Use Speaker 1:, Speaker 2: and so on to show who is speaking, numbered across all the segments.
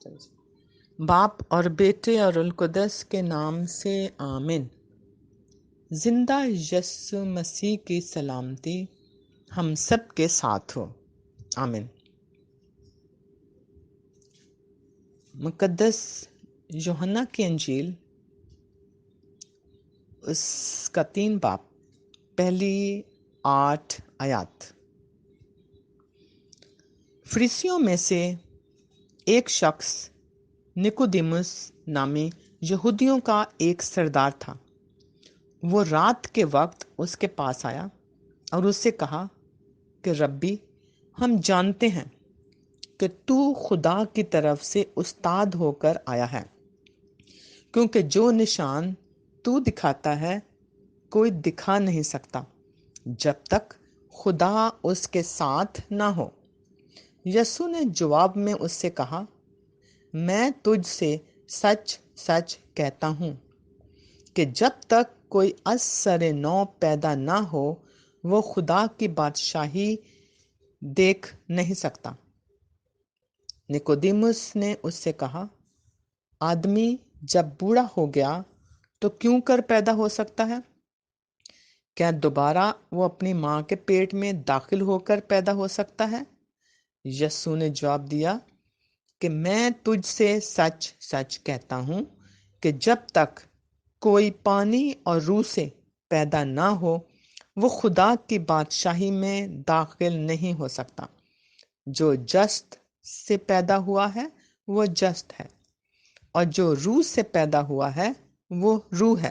Speaker 1: बाप और बेटे और उल-कुदस के नाम से आमीन। जिंदा यस्सु मसीह की सलामती हम सब के साथ हो, आमीन। मुकद्दस यूहन्ना की अंजील उसका 3 बाब पहली 8 आयत। फरीसियों में से एक शख्स निकोदेमुस नामी यहूदियों का एक सरदार था। वो रात के वक्त उसके पास आया और उससे कहा कि रब्बी, हम जानते हैं कि तू खुदा की तरफ से उस्ताद होकर आया है, क्योंकि जो निशान तू दिखाता है कोई दिखा नहीं सकता जब तक खुदा उसके साथ ना हो। यीशु ने जवाब में उससे कहा, मैं तुझसे सच सच कहता हूँ कि जब तक कोई असरे नौ पैदा ना हो वो खुदा की बादशाही देख नहीं सकता। निकोदेमुस ने उससे कहा, आदमी जब बूढ़ा हो गया तो क्यों कर पैदा हो सकता है? क्या दोबारा वो अपनी माँ के पेट में दाखिल होकर पैदा हो सकता है? यीशु ने जवाब दिया कि मैं तुझसे सच सच कहता हूँ कि जब तक कोई पानी और रूह से पैदा ना हो वो खुदा की बादशाही में दाखिल नहीं हो सकता। जो जस्त से पैदा हुआ है वो जस्त है, और जो रूह से पैदा हुआ है वो रूह है।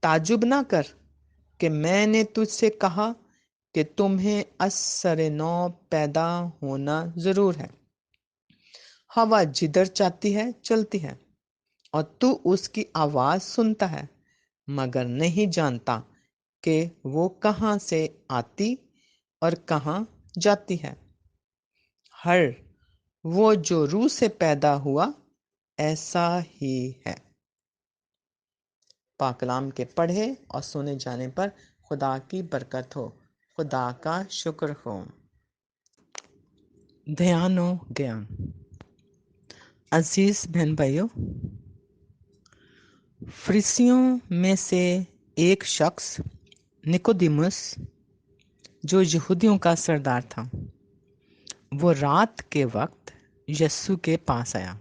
Speaker 1: ताजुब ना कर कि मैंने तुझसे कहा कि तुम्हें असरे नौ पैदा होना जरूर है। हवा जिधर चाहती है चलती है और तू उसकी आवाज सुनता है, मगर नहीं जानता कि वो कहाँ से आती और कहाँ जाती है। हर वो जो रूह से पैदा हुआ ऐसा ही है। पाक कलाम के पढ़े और सुने जाने पर खुदा की बरकत हो, खुदा का शुक्र हो। ध्यान और ज्ञान। अजीज बहन भाइयों, फरीसियों में से एक शख्स निकोदेमुस, जो यहूदियों का सरदार था, वो रात के वक्त यीशु के पास आया।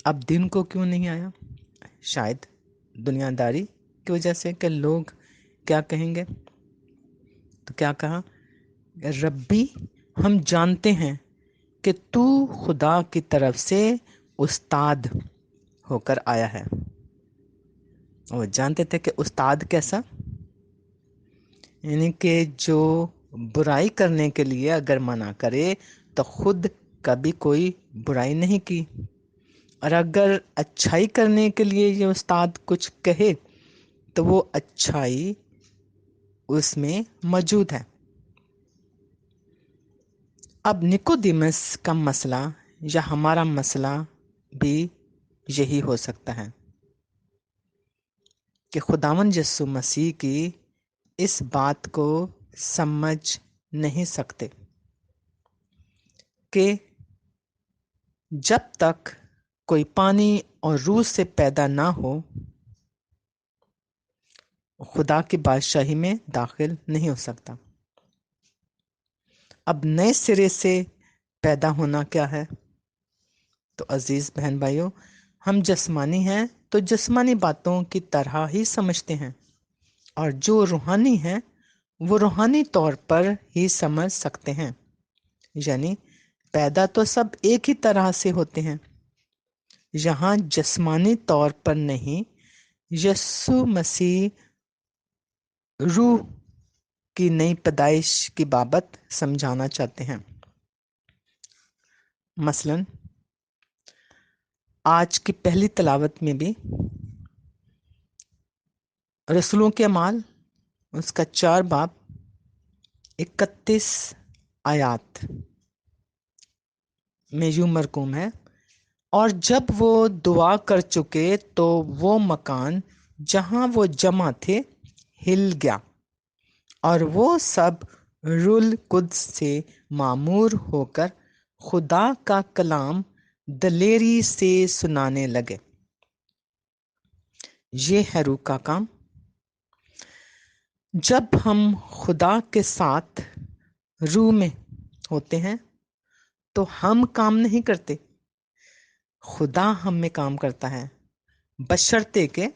Speaker 1: अब दिन को क्यों नहीं आया? शायद दुनियादारी की वजह से कि लोग क्या कहेंगे। तो क्या कहा, रब्बी, हम जानते हैं कि तू खुदा की तरफ से उस्ताद होकर आया है। वो जानते थे कि उस्ताद कैसा, यानी कि जो बुराई करने के लिए अगर मना करे तो खुद कभी कोई बुराई नहीं की, और अगर अच्छाई करने के लिए ये उस्ताद कुछ कहे तो वो अच्छाई उसमें मौजूद है। अब निकोदेमस का मसला या हमारा मसला भी यही हो सकता है कि खुदावंद यीशु मसीह की इस बात को समझ नहीं सकते कि जब तक कोई पानी और रूह से पैदा ना हो खुदा की बादशाही में दाखिल नहीं हो सकता। अब नए सिरे से पैदा होना क्या है? तो अजीज बहन भाइयों, हम जिस्मानी हैं तो जिस्मानी बातों की तरह ही समझते हैं, और जो रूहानी है वो रूहानी तौर पर ही समझ सकते हैं। यानी पैदा तो सब एक ही तरह से होते हैं। यहाँ जिस्मानी तौर पर नहीं, यीशु मसीह रूह की नई पैदाइश की बाबत समझाना चाहते हैं। मसलन आज की पहली तलावत में भी रसूलों के अमाल उसका 4 बाब 31 आयत में यूं मरकूम है, और जब वो दुआ कर चुके तो वो मकान जहां वो जमा थे हिल गया, और वो सब रुल कुद्स से मामूर होकर खुदा का कलाम دلیری سے سنانے لگے۔ یہ ہے روح کا کام۔ جب ہم خدا کے ساتھ روح میں ہوتے ہیں تو ہم کام نہیں کرتے، خدا ہم میں کام کرتا ہے، بشرطے کہ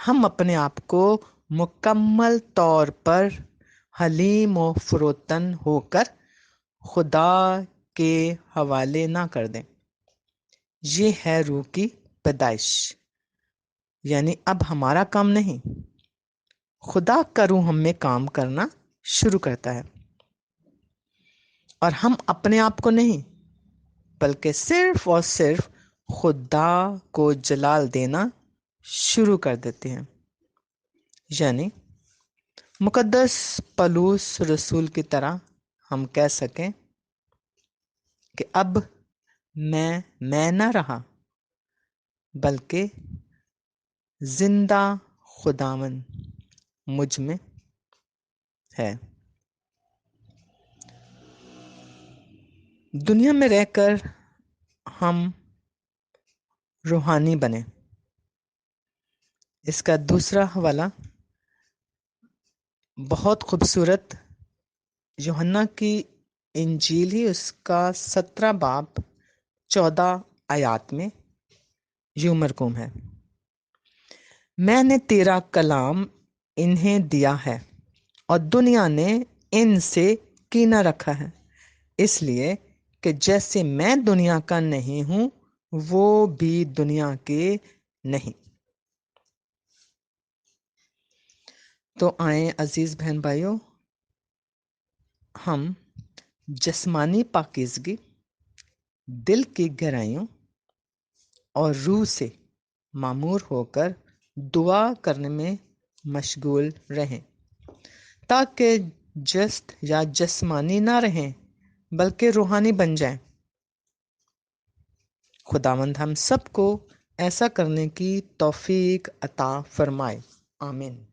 Speaker 1: ہم اپنے آپ کو مکمل طور پر حلیم و فروتن ہو کر خدا کے حوالے نہ کر دیں۔ یہ ہے روح کی پیدائش، یعنی اب ہمارا کام نہیں، خدا کا روح ہم میں کام کرنا شروع کرتا ہے، اور ہم اپنے آپ کو نہیں بلکہ صرف اور صرف خدا کو جلال دینا شروع کر دیتے ہیں۔ یعنی مقدس پولس رسول کی طرح ہم کہہ سکیں کہ اب میں نہ رہا بلکہ زندہ خداوند مجھ میں ہے۔ دنیا میں رہ کر ہم روحانی بنے۔ اس کا دوسرا حوالہ بہت خوبصورت، یوحنا کی انجیل ہی اس کا 17 باب 14 آیات میں یوں مرقوم ہے: میں نے تیرا کلام انہیں دیا ہے اور دنیا نے ان سے کینہ رکھا ہے، اس لیے کہ جیسے میں دنیا کا نہیں ہوں وہ بھی دنیا کے نہیں۔ تو آئیں عزیز بہن بھائیوں، ہم جسمانی پاکیزگی، دل کی گہرائیوں اور روح سے معمور ہو کر دعا کرنے میں مشغول رہیں، تاکہ جسد یا جسمانی نہ رہیں بلکہ روحانی بن جائیں۔ خداوند ہم سب کو ایسا کرنے کی توفیق عطا فرمائے، آمین۔